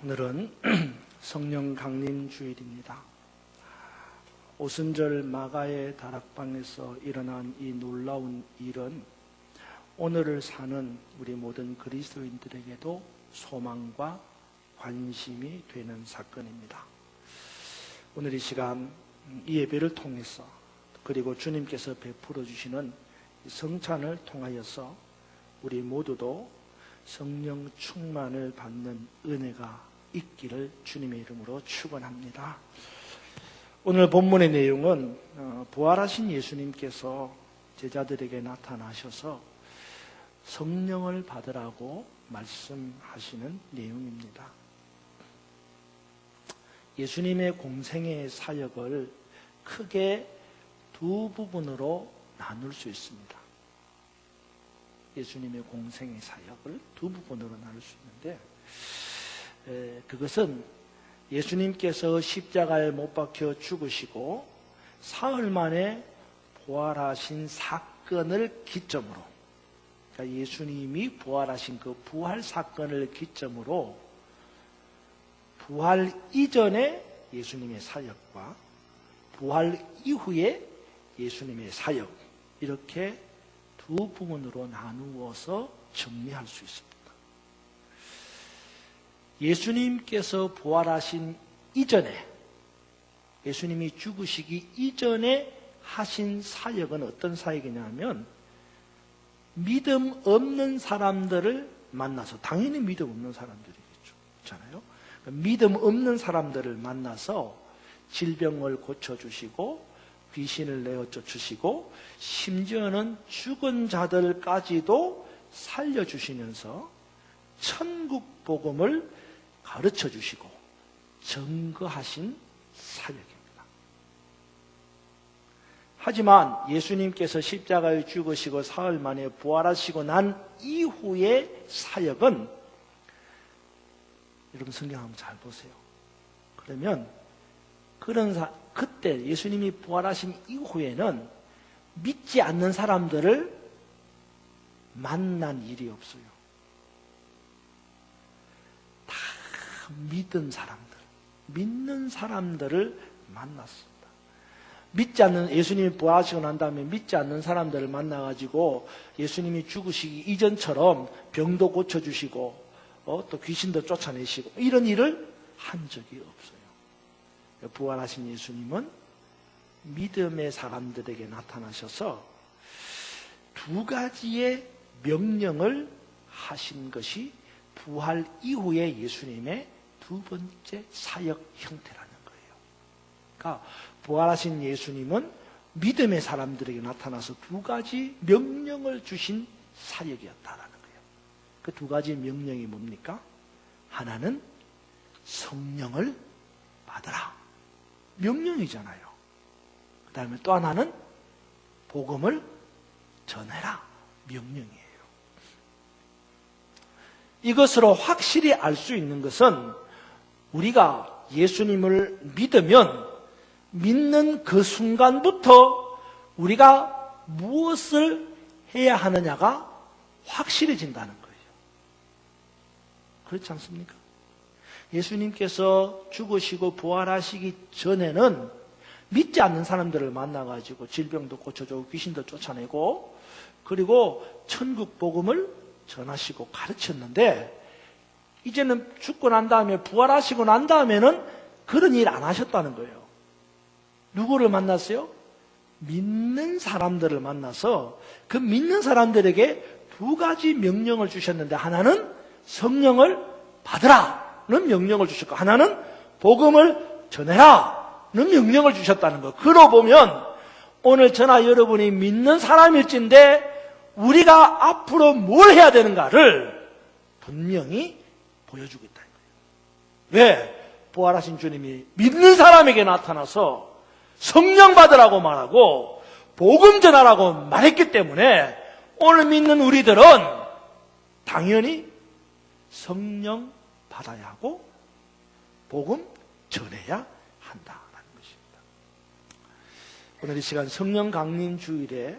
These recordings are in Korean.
오늘은 성령 강림 주일입니다. 오순절 마가의 다락방에서 일어난 이 놀라운 일은 오늘을 사는 우리 모든 그리스도인들에게도 소망과 관심이 되는 사건입니다. 오늘 이 시간 이 예배를 통해서 그리고 주님께서 베풀어 주시는 성찬을 통하여서 우리 모두도 성령 충만을 받는 은혜가 있기를 주님의 이름으로 축원합니다. 오늘 본문의 내용은 부활하신 예수님께서 제자들에게 나타나셔서 성령을 받으라고 말씀하시는 내용입니다. 예수님의 공생의 사역을 크게 두 부분으로 나눌 수 있습니다. 예수님의 공생의 사역을 두 부분으로 나눌 수 있는데, 그것은 예수님께서 십자가에 못 박혀 죽으시고 사흘 만에 부활하신 사건을 기점으로, 그러니까 예수님이 부활하신 그 부활 사건을 기점으로 부활 이전의 예수님의 사역과 부활 이후의 예수님의 사역, 이렇게 두 부분으로 나누어서 정리할 수 있습니다. 예수님께서 부활하신 이전에, 예수님이 죽으시기 이전에 하신 사역은 어떤 사역이냐면, 믿음 없는 사람들을 만나서, 당연히 믿음 없는 사람들이겠죠. 그렇잖아요. 믿음 없는 사람들을 만나서 질병을 고쳐주시고 귀신을 내어쫓으시고 심지어는 죽은 자들까지도 살려주시면서 천국 복음을 가르쳐주시고 증거하신 사역입니다. 하지만 예수님께서 십자가에 죽으시고 사흘 만에 부활하시고 난 이후의 사역은, 여러분 성경 한번 잘 보세요. 그러면 그때 예수님이 부활하신 이후에는 믿지 않는 사람들을 만난 일이 없어요. 다 믿는 사람들을 만났습니다. 믿지 않는, 예수님이 부활하시고 난 다음에 믿지 않는 사람들을 만나가지고 예수님이 죽으시기 이전처럼 병도 고쳐주시고 또 귀신도 쫓아내시고 이런 일을 한 적이 없어요. 부활하신 예수님은 믿음의 사람들에게 나타나셔서 두 가지의 명령을 하신 것이 부활 이후의 예수님의 두 번째 사역 형태라는 거예요. 그러니까 부활하신 예수님은 믿음의 사람들에게 나타나서 두 가지 명령을 주신 사역이었다라는 거예요. 그 두 가지 명령이 뭡니까? 하나는 성령을 받으라, 명령이잖아요. 그 다음에 또 하나는 복음을 전해라, 명령이에요. 이것으로 확실히 알 수 있는 것은, 우리가 예수님을 믿으면 믿는 그 순간부터 우리가 무엇을 해야 하느냐가 확실해진다는 거예요. 그렇지 않습니까? 예수님께서 죽으시고 부활하시기 전에는 믿지 않는 사람들을 만나가지고 질병도 고쳐주고 귀신도 쫓아내고 그리고 천국 복음을 전하시고 가르쳤는데, 이제는 죽고 난 다음에 부활하시고 난 다음에는 그런 일 안 하셨다는 거예요. 누구를 만났어요? 믿는 사람들을 만나서 그 믿는 사람들에게 두 가지 명령을 주셨는데, 하나는 성령을 받으라는 명령을 주셨고, 하나는 복음을 전해라는 명령을 주셨다는 거. 그러고 보면 오늘 저나 여러분이 믿는 사람일진데 우리가 앞으로 뭘 해야 되는가를 분명히 보여주고 있다는 거예요. 왜? 부활하신 주님이 믿는 사람에게 나타나서 성령 받으라고 말하고 복음 전하라고 말했기 때문에 오늘 믿는 우리들은 당연히 성령 받아야 하고 복음 전해야 한다라는 것입니다. 오늘 이 시간 성령 강림 주일에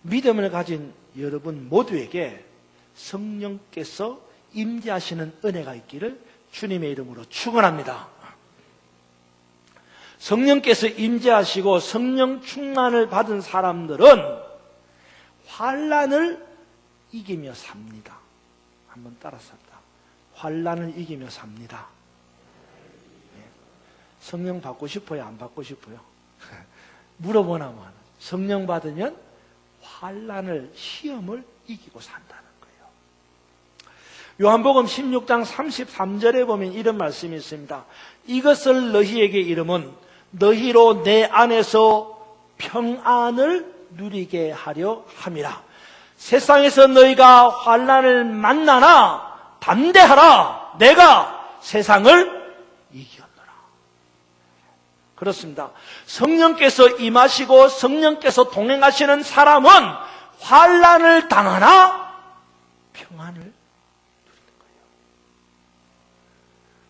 믿음을 가진 여러분 모두에게 성령께서 임재하시는 은혜가 있기를 주님의 이름으로 축원합니다. 성령께서 임재하시고 성령 충만을 받은 사람들은 환난을 이기며 삽니다. 한번 따라서 합니다. 환난을 이기며 삽니다. 성령 받고 싶어요? 안 받고 싶어요? 물어보나만. 성령 받으면 환난을, 시험을 이기고 산다는 거예요. 요한복음 16장 33절에 보면 이런 말씀이 있습니다. 이것을 너희에게 이름은 너희로 내 안에서 평안을 누리게 하려 함이라. 세상에서 너희가 환난을 만나나 담대하라. 내가 세상을 이겼노라. 그렇습니다. 성령께서 임하시고 성령께서 동행하시는 사람은 환난을 당하나 평안을 누리는 거예요.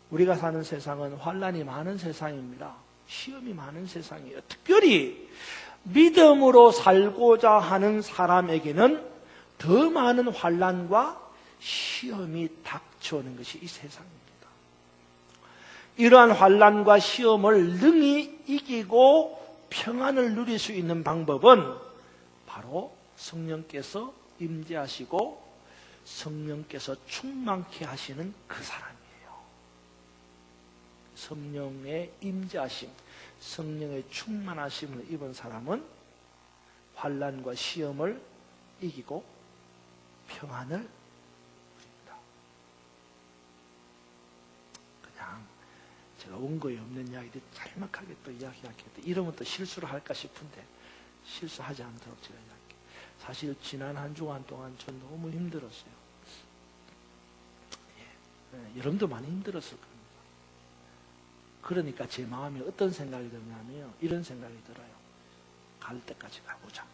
우리가 사는 세상은 환난이 많은 세상입니다. 시험이 많은 세상이에요. 특별히 믿음으로 살고자 하는 사람에게는 더 많은 환난과 시험이 닥쳐오는 것이 이 세상입니다. 이러한 환난과 시험을 능히 이기고 평안을 누릴 수 있는 방법은 바로 성령께서 임재하시고 성령께서 충만케 하시는 그 사람이에요. 성령의 임재하심, 성령의 충만하심을 입은 사람은 환난과 시험을 이기고 평안을 누립니다. 그냥 제가 원고에 없는 이야기들 짤막하게 또 이야기하겠다. 이러면 또 실수를 할까 싶은데 실수하지 않도록 제가 이야기할게요. 사실 지난 한 주간 동안 전 너무 힘들었어요. 여러분도 많이 힘들었을 겁니다. 그러니까 제 마음에 어떤 생각이 드냐면요, 이런 생각이 들어요. 갈 때까지 가보자.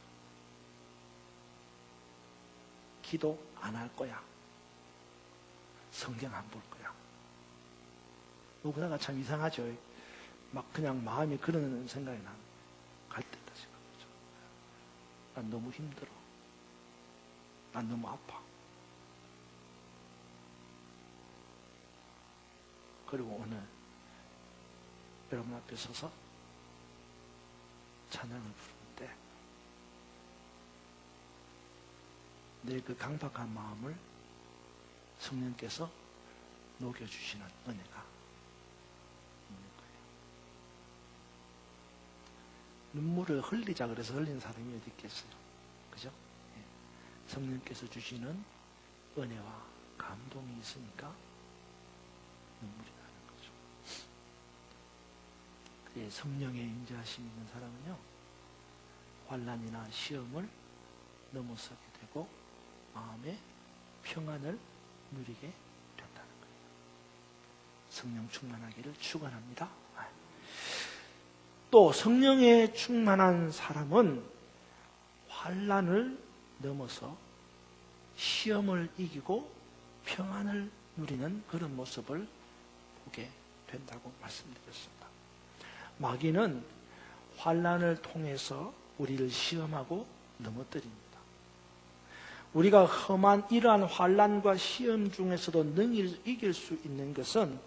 기도 안 할 거야. 성경 안 볼 거야. 누구나가 참 이상하죠. 막 그냥 마음이 그런 생각이 나는 거예요. 갈 때까지 가보자. 난 너무 힘들어. 난 너무 아파. 그리고 오늘 여러분 앞에 서서 찬양을 부르는데 내 그 강박한 마음을 성령께서 녹여주시는 은혜가 있는 거예요. 눈물을 흘리자 그래서 흘린 사람이 어디 있겠어요? 그죠? 성령께서 주시는 은혜와 감동이 있으니까 눈물이 나는 거죠. 성령의 임재하심이 있는 사람은요, 환난이나 시험을 넘어서게 되고 마음의 평안을 누리게 된다는 거예요. 성령 충만하기를 축원합니다. 또 성령에 충만한 사람은 환난을 넘어서 시험을 이기고 평안을 누리는 그런 모습을 보게 된다고 말씀드렸습니다. 마귀는 환난을 통해서 우리를 시험하고 넘어뜨립니다. 우리가 험한 이러한 환난과 시험 중에서도 능히 이길 수 있는 것은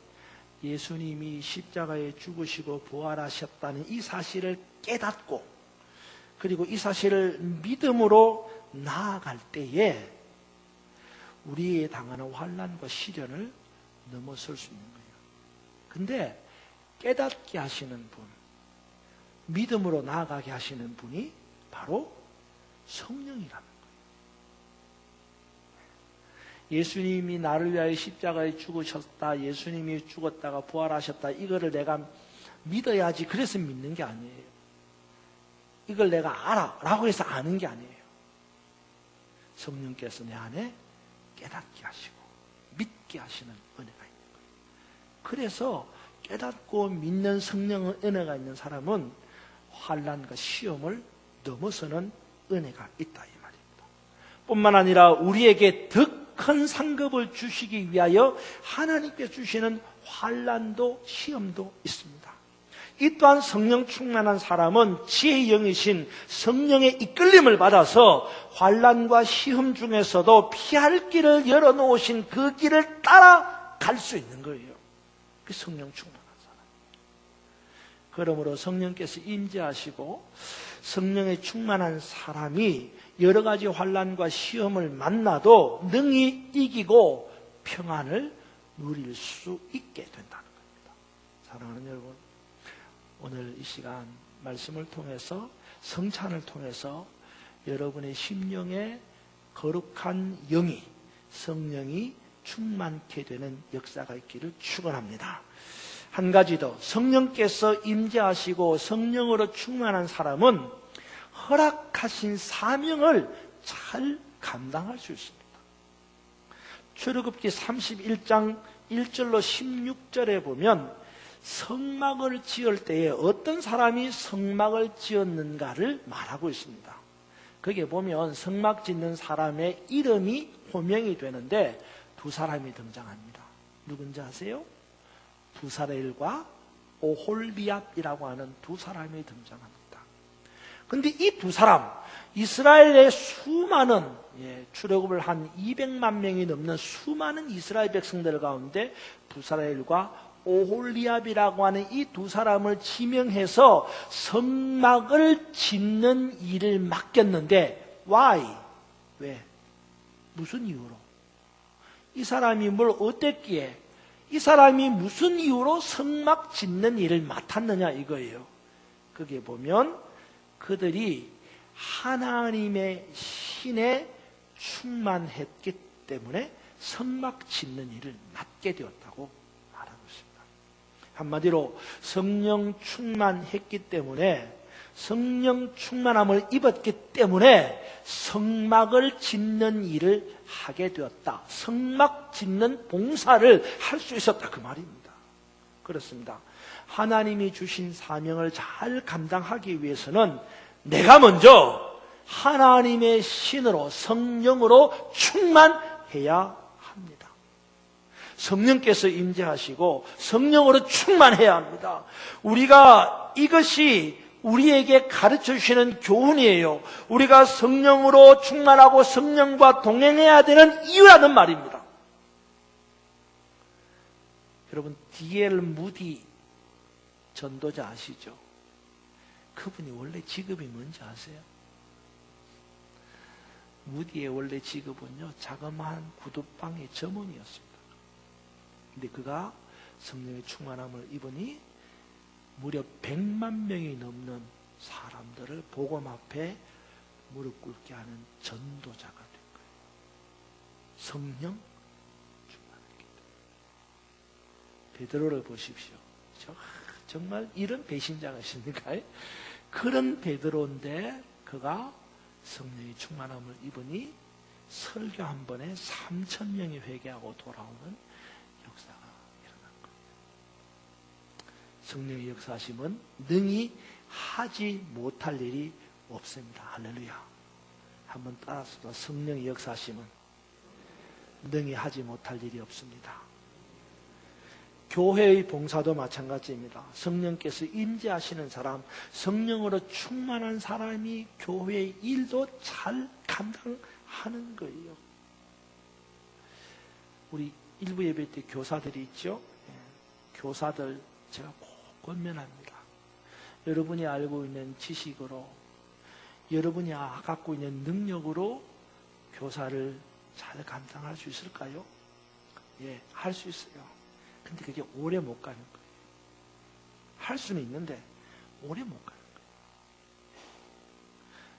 예수님이 십자가에 죽으시고 부활하셨다는 이 사실을 깨닫고 그리고 이 사실을 믿음으로 나아갈 때에 우리에 당하는 환난과 시련을 넘어설 수 있는 거예요. 근데 깨닫게 하시는 분, 믿음으로 나아가게 하시는 분이 바로 성령이라는 거예요. 예수님이 나를 위하여 십자가에 죽으셨다, 예수님이 죽었다가 부활하셨다, 이거를 내가 믿어야지 그래서 믿는 게 아니에요. 이걸 내가 알아 라고 해서 아는 게 아니에요. 성령께서 내 안에 깨닫게 하시고 믿게 하시는 은혜가 있는 거예요. 그래서 깨닫고 믿는 성령의 은혜가 있는 사람은 환난과 시험을 넘어서는 은혜가 있다 이 말입니다. 뿐만 아니라 우리에게 더 큰 상급을 주시기 위하여 하나님께 주시는 환난도 시험도 있습니다. 이 또한 성령 충만한 사람은 지혜의 영이신 성령의 이끌림을 받아서 환난과 시험 중에서도 피할 길을 열어놓으신 그 길을 따라갈 수 있는 거예요. 그 성령 충만한 사람. 그러므로 성령께서 임재하시고 성령에 충만한 사람이 여러 가지 환난과 시험을 만나도 능히 이기고 평안을 누릴 수 있게 된다는 겁니다. 사랑하는 여러분, 오늘 이 시간 말씀을 통해서 성찬을 통해서 여러분의 심령에 거룩한 영이 성령이 충만케 되는 역사가 있기를 축원합니다. 한 가지 더, 성령께서 임재하시고 성령으로 충만한 사람은 허락하신 사명을 잘 감당할 수 있습니다. 출애굽기 31장 1절로 16절에 보면 성막을 지을 때에 어떤 사람이 성막을 지었는가를 말하고 있습니다. 거기에 보면 성막 짓는 사람의 이름이 호명이 되는데 두 사람이 등장합니다. 누군지 아세요? 부사렐과 오홀리압이라고 하는 두 사람이 등장합니다. 그런데 이 두 사람, 이스라엘의 수많은, 출애굽을 한 200만 명이 넘는 수많은 이스라엘 백성들 가운데 부사렐과 오홀리압이라고 하는 이 두 사람을 지명해서 성막을 짓는 일을 맡겼는데, why? 왜? 무슨 이유로? 이 사람이 뭘 어땠기에 이 사람이 무슨 이유로 성막 짓는 일을 맡았느냐 이거예요. 거기에 보면 그들이 하나님의 신에 충만했기 때문에 성막 짓는 일을 맡게 되었다고 말하고 있습니다. 한마디로 성령 충만했기 때문에, 성령 충만함을 입었기 때문에 성막을 짓는 일을 하게 되었다. 성막 짓는 봉사를 할 수 있었다, 그 말입니다. 그렇습니다. 하나님이 주신 사명을 잘 감당하기 위해서는 내가 먼저 하나님의 신으로, 성령으로 충만해야 합니다. 성령께서 임재하시고 성령으로 충만해야 합니다. 우리가 이것이 우리에게 가르쳐 주시는 교훈이에요. 우리가 성령으로 충만하고 성령과 동행해야 되는 이유라는 말입니다. 여러분, D.L. 무디 전도자 아시죠? 그분이 원래 직업이 뭔지 아세요? 무디의 원래 직업은요, 자그마한 구두방의 점원이었습니다. 근데 그가 성령의 충만함을 입으니 무려 100만 명이 넘는 사람들을 복음 앞에 무릎 꿇게 하는 전도자가 된 거예요. 성령 충만하기 때문에. 베드로를 보십시오. 정말 이런 배신자가 있습니까? 그런 베드로인데 그가 성령의 충만함을 입으니 설교 한 번에 3,000명이 회개하고 돌아오는 역사가 일어난 겁니다. 성령의 역사하심은 능히 하지 못할 일이 없습니다. 할렐루야. 한번 따라서, 성령의 역사하심은 능히 하지 못할 일이 없습니다. 교회의 봉사도 마찬가지입니다. 성령께서 임재하시는 사람, 성령으로 충만한 사람이 교회의 일도 잘 감당하는 거예요. 우리 일부 예배 때 교사들이 있죠. 교사들 제가 꼭 권면합니다. 여러분이 알고 있는 지식으로, 여러분이 갖고 있는 능력으로 교사를 잘 감당할 수 있을까요? 예, 할 수 있어요. 근데 그게 오래 못 가는 거예요. 할 수는 있는데 오래 못 가는 거예요.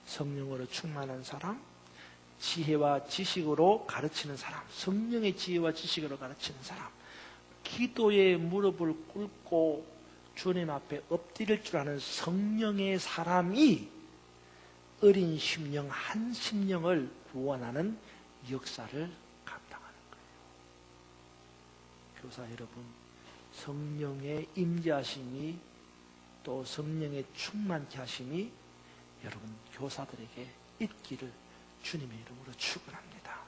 성령으로 충만한 사람, 지혜와 지식으로 가르치는 사람, 성령의 지혜와 지식으로 가르치는 사람, 기도에 무릎을 꿇고 주님 앞에 엎드릴 줄 아는 성령의 사람이 어린 심령 한 심령을 구원하는 역사를 감당하는 거예요. 교사 여러분, 성령의 임재하심이 또 성령의 충만케 하심이 여러분 교사들에게 있기를 주님의 이름으로 축원합니다.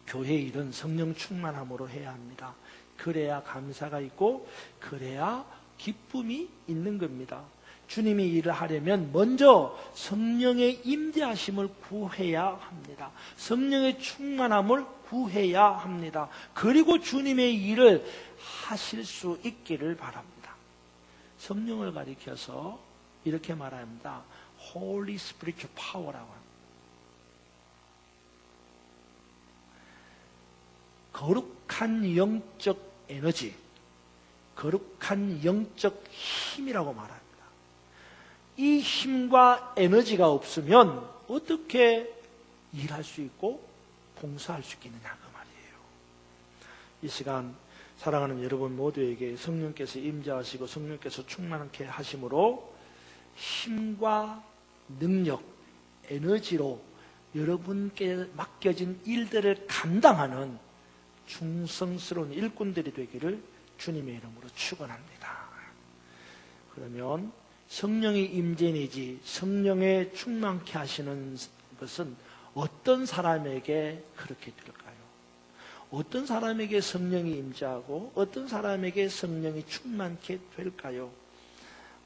교회 일은 성령 충만함으로 해야 합니다. 그래야 감사가 있고 그래야 기쁨이 있는 겁니다. 주님이 일을 하려면 먼저 성령의 임재하심을 구해야 합니다. 성령의 충만함을 구해야 합니다. 그리고 주님의 일을 하실 수 있기를 바랍니다. 성령을 가리켜서 이렇게 말합니다. Holy Spiritual Power라고 합니다. 거룩한 영적 에너지, 거룩한 영적 힘이라고 말합니다. 이 힘과 에너지가 없으면 어떻게 일할 수 있고 봉사할 수 있겠느냐 그 말이에요. 이 시간 사랑하는 여러분 모두에게 성령께서 임재하시고 성령께서 충만하게 하심으로 힘과 능력, 에너지로 여러분께 맡겨진 일들을 감당하는 충성스러운 일꾼들이 되기를 주님의 이름으로 축원합니다. 그러면 성령의 임재이지 성령에 충만케 하시는 것은 어떤 사람에게 그렇게 될까요? 어떤 사람에게 성령이 임재하고 어떤 사람에게 성령이 충만케 될까요?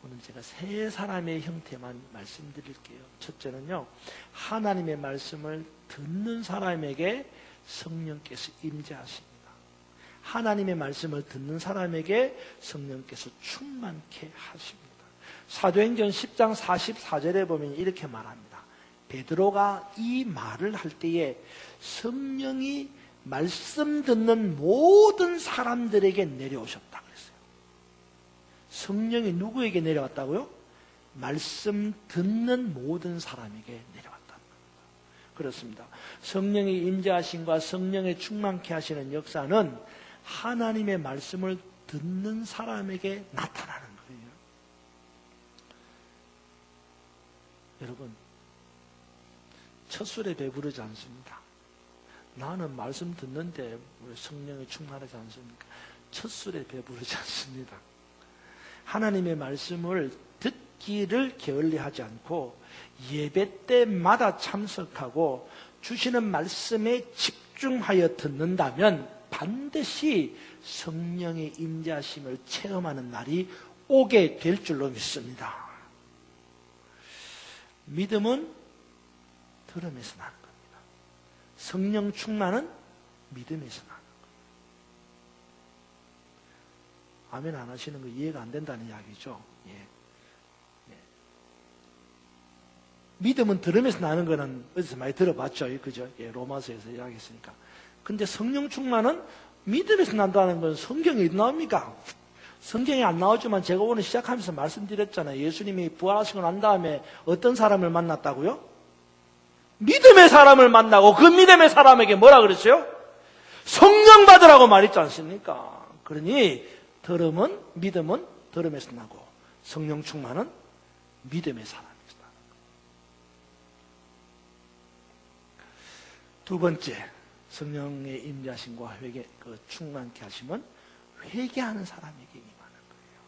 오늘 제가 세 사람의 형태만 말씀드릴게요. 첫째는요, 하나님의 말씀을 듣는 사람에게 성령께서 임재하십니다. 하나님의 말씀을 듣는 사람에게 성령께서 충만케 하십니다. 사도행전 10장 44절에 보면 이렇게 말합니다. 베드로가 이 말을 할 때에 성령이 말씀 듣는 모든 사람들에게 내려오셨다 그랬어요. 성령이 누구에게 내려왔다고요? 말씀 듣는 모든 사람에게 내려왔다. 그렇습니다. 성령의 임재하심과 성령의 충만케 하시는 역사는 하나님의 말씀을 듣는 사람에게 나타나는 거예요. 여러분, 첫 술에 배부르지 않습니다. 나는 말씀 듣는데 왜 성령이 충만하지 않습니까? 첫 술에 배부르지 않습니다. 하나님의 말씀을 듣기를 게을리하지 않고 예배 때마다 참석하고 주시는 말씀에 집중하여 듣는다면 반드시 성령의 임재하심을 체험하는 날이 오게 될 줄로 믿습니다. 믿음은 들음에서 나는 겁니다. 성령 충만은 믿음에서 나는 겁니다. 아멘 안 하시는 거 이해가 안 된다는 이야기죠. 예. 예. 믿음은 들음에서 나는 거는 어디서 많이 들어봤죠. 그죠? 예, 로마서에서 이야기했으니까. 근데 성령 충만은 믿음에서 난다는 건 성경에 어디 나옵니까? 성경에 안 나오지만 제가 오늘 시작하면서 말씀드렸잖아요. 예수님이 부활하시고 난 다음에 어떤 사람을 만났다고요? 믿음의 사람을 만나고 그 믿음의 사람에게 뭐라 그랬어요? 성령 받으라고 말했지 않습니까? 그러니 믿음은 들음에서 나고 성령 충만은 믿음의 사람에서 나는 거예요. 두 번째, 성령의 임재하심과 충만케 하심은 회개하는 사람에게 임하는 거예요.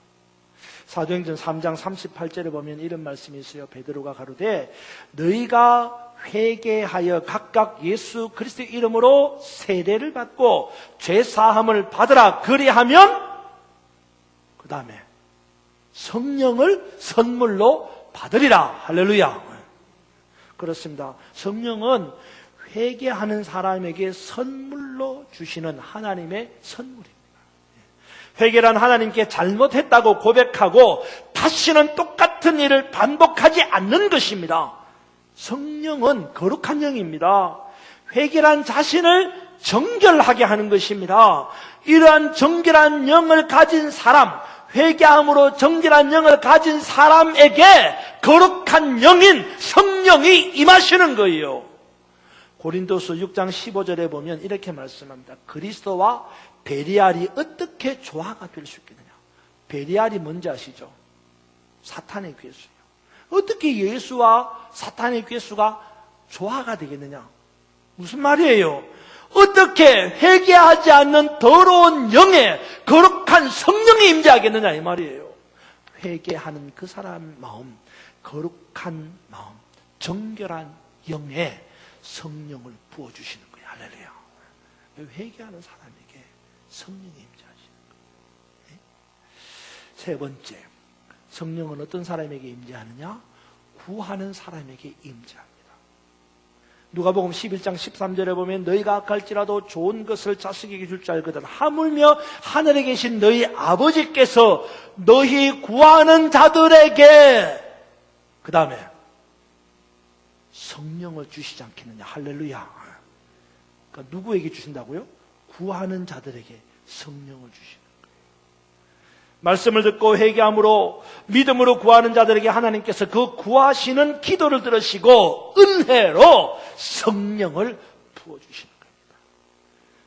사도행전 3장 38절에 보면 이런 말씀이 있어요. 베드로가 가로되 너희가 회개하여 각각 예수 그리스도의 이름으로 세례를 받고 죄 사함을 받으라. 그리하면 그 다음에 성령을 선물로 받으리라. 할렐루야. 그렇습니다. 성령은 회개하는 사람에게 선물로 주시는 하나님의 선물입니다. 회개란 하나님께 잘못했다고 고백하고 다시는 똑같은 일을 반복하지 않는 것입니다. 성령은 거룩한 영입니다. 회개란 자신을 정결하게 하는 것입니다. 이러한 정결한 영을 가진 사람, 회개함으로 정결한 영을 가진 사람에게 거룩한 영인 성령이 임하시는 거예요. 고린도서 6장 15절에 보면 이렇게 말씀합니다. 그리스도와 베리알이 어떻게 조화가 될 수 있겠느냐. 베리알이 뭔지 아시죠? 사탄의 괴수예요. 어떻게 예수와 사탄의 괴수가 조화가 되겠느냐. 무슨 말이에요? 어떻게 회개하지 않는 더러운 영에 거룩한 성령이 임재하겠느냐 이 말이에요. 회개하는 그 사람 마음, 거룩한 마음, 정결한 영에 성령을 부어주시는 거예요. 할렐루야. 회개하는 사람에게 성령이 임재하시는 거예요. 세 번째, 성령은 어떤 사람에게 임재하느냐? 구하는 사람에게 임재합니다. 누가복음 11장 13절에 보면 너희가 악할지라도 좋은 것을 자식에게 줄 줄 알거든 하물며 하늘에 계신 너희 아버지께서 너희 구하는 자들에게 그 다음에 성령을 주시지 않겠느냐. 할렐루야. 그러니까 누구에게 주신다고요? 구하는 자들에게 성령을 주시는 거예요. 말씀을 듣고 회개함으로 믿음으로 구하는 자들에게 하나님께서 그 구하시는 기도를 들으시고 은혜로 성령을 부어주시는 겁니다.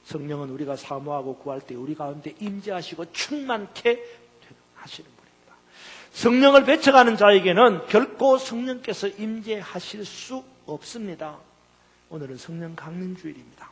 성령은 우리가 사모하고 구할 때 우리 가운데 임재하시고 충만케 하시는 분입니다. 성령을 배척하는 자에게는 결코 성령께서 임재하실 수 없습니다. 오늘은 성령 강림주일입니다.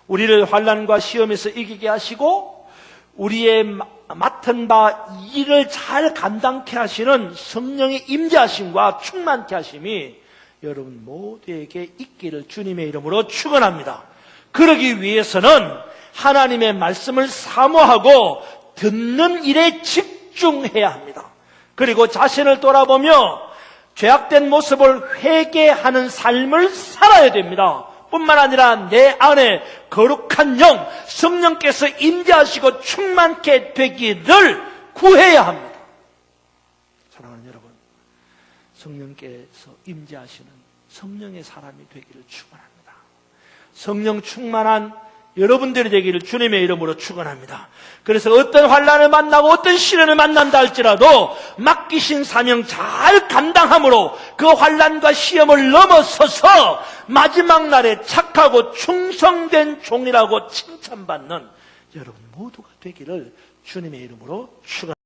우리를 환난과 시험에서 이기게 하시고 우리의 맡은 바 일을 잘 감당케 하시는 성령의 임재하심과 충만케 하심이 여러분 모두에게 있기를 주님의 이름으로 축원합니다. 그러기 위해서는 하나님의 말씀을 사모하고 듣는 일에 집중해야 합니다. 그리고 자신을 돌아보며 죄악된 모습을 회개하는 삶을 살아야 됩니다. 뿐만 아니라 내 안에 거룩한 영, 성령께서 임재하시고 충만케 되기를 구해야 합니다. 사랑하는 여러분, 성령께서 임재하시는 성령의 사람이 되기를 축원합니다. 성령 충만한 여러분들이 되기를 주님의 이름으로 축원합니다. 그래서 어떤 환난을 만나고 어떤 시련을 만난다 할지라도 맡기신 사명 잘 감당함으로 그 환난과 시험을 넘어서서 마지막 날에 착하고 충성된 종이라고 칭찬받는 여러분 모두가 되기를 주님의 이름으로 축원합니다.